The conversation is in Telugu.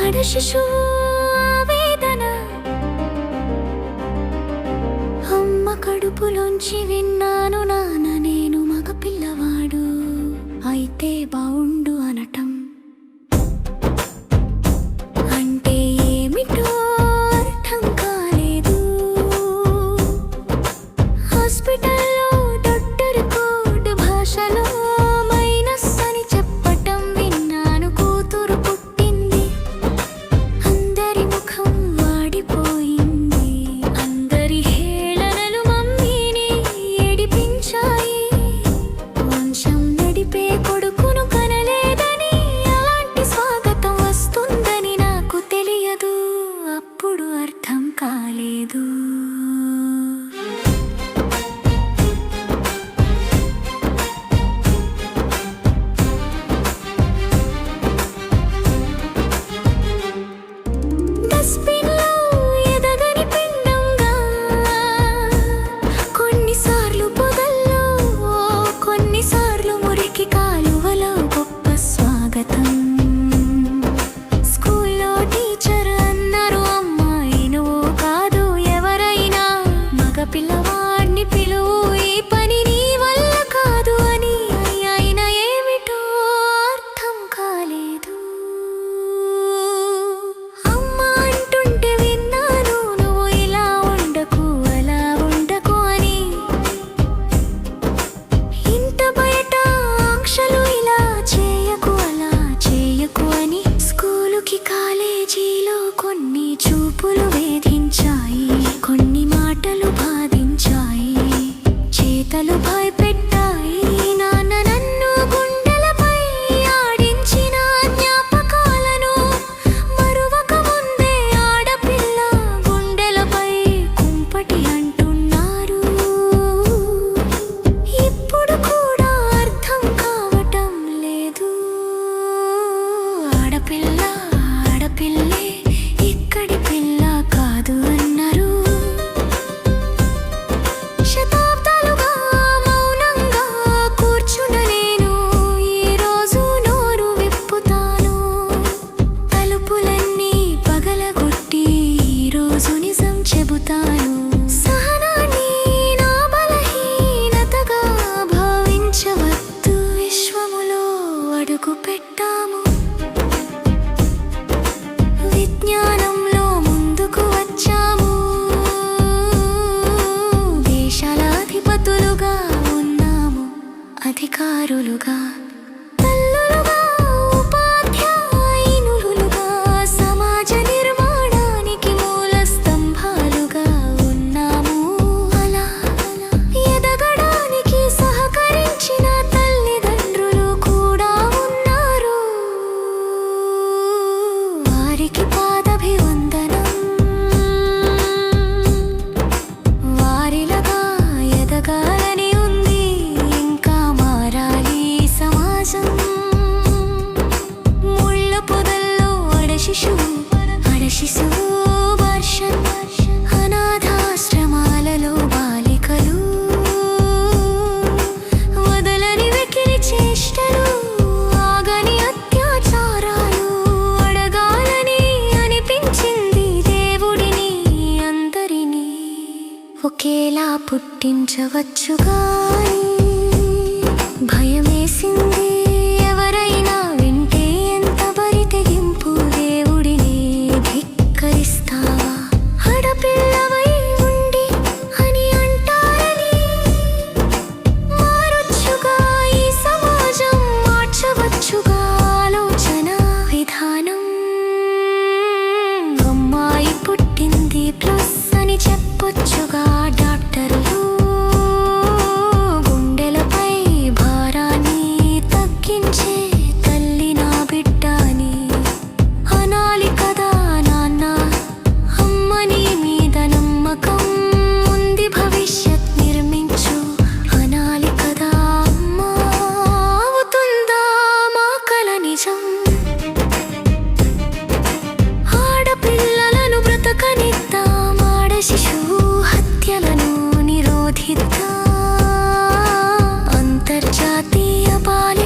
ఆడశిశువు ఆవేదన అమ్మ కడుపులోంచి విన్నాను నాన్న నేను మగ పిల్లవాడు అయితే బావుండు అనటం అంటే ఏమిటో అర్థం కాలేదు. హాస్పిటల్లో డాక్టర్ కోడ్ భాషలో మైనస్ అని చెప్పటం విన్నాను. కూతురు పుట్టింది, అందరి ముఖం వాడిపోయింది. అందరి హేళనలు మమ్మీని ఏడిపించాయి. వంశం నడిపే కొడుకును కనలేదని, అలాంటి స్వాగతం వస్తుందని నాకు తెలియదు. అప్పుడు అర్థం కాలేదు. డస్ట్బిన్లో ఎదగని పిండంగా, కొన్నిసార్లు పొదల్లో, కొన్నిసార్లు మురికి కాలువలో గొప్ప స్వాగతం. స్కూల్లో టీచర్ అన్నారు, అమ్మాయి నువ్వు కాదు ఎవరైనా మగ పిల్లవాడిని పిలువు, ఈ పని నీ వల్ల కాదు అని. అయినా ఏమిటో అర్థం కాలేదు. అమ్మ అంటుంటే విన్నాను, నువ్వు ఇలా ఉండకు అలా ఉండకు అని. ఇంట బయట ఆంక్షలు, ఇలా చేయకు అలా చేయకు అని. స్కూలుకి కాలేజీలో కొన్ని చూపులు వేధించాయి, కొన్ని మాటలు బాధించాయి, చేతలు భయపెట్టాయి. నాన్న నన్ను గుండెలపై ఆడించిన జ్ఞాపకాలను మరువక ముందే ఆడపిల్ల గుండెలపై కుంపటి అంటున్నారు. ఇప్పుడు కూడా అర్థం కావటం లేదు. ఆడపిల్ల ఆడపిల్లే, ఇక్కడి పిల్ల కాదు అన్నారు. శతాబ్దాలుగా మౌనంగా కూర్చున్న నేను ఈరోజు నోరు విప్పుతాను. తలుపులన్నీ పగలగొట్టి ఈరోజు నిజం చెబుతాను. సహనాన్ని నా బలహీనతగా భావించవద్దు. విశ్వములో అడుగు పెట్టాము, విజ్ఞానంలో ముందుకు వచ్చాము. దేశాల అధిపతులుగా ఉన్నాము, అధికారులుగా, తల్లులుగా, ఉపాధ్యాయునులుగా, సమాజ నిర్మాణానికి మూల స్తంభాలుగా ఉన్నాము. అలా ఎదగడానికి సహకరించిన తల్లిదండ్రులు కూడా ఉన్నారు. వారికి పాదాభివందనం. వారిలాగా ఎదగాలని ఉంది, ఇంకా మారాలి ఈ సమాజం. ముళ్ళ పొదల్లో ఆడశిశువు వర్షం, అనాథాశ్రమాలలో బాలికలు, వదలని వెకిలి చేష్టలు, ఆగని అత్యాచారాలు. అడగాలని అనిపించింది దేవుడిని, అందరినీ ఒకేలా పుట్టించవచ్చుగా అని భయమేసింది. ఎవరైనా వింటే ఎంత బరి తెగింపు. దేవుడిని ధిక్కరిస్తావా, ఆడపిల్లవై ఉండి అని అంటారని. మారొచ్చుగా ఈ సమాజం, మార్చవచ్చుగా ఆలోచన విధానం. అమ్మాయి పుట్టింది ప్లస్ అని చెప్పొచ్చుగా డాక్టర్లు. గుండెలపై భారాన్ని తగ్గించే తల్లి నా బిడ్డ అని అనాలి కదా నాన్న. అమ్మ నీ మీద నమ్మకం ఉంది, భవిష్యత్ నిర్మించు అనాలి కదా అమ్మ. అవుతుందా మా కల నిజం? ఆడపిల్లలను బ్రతకనిద్దాం, ఆడశిశువు హత్యలను నిరోధిద్దాం. అంతర్జాతీయ బాలిక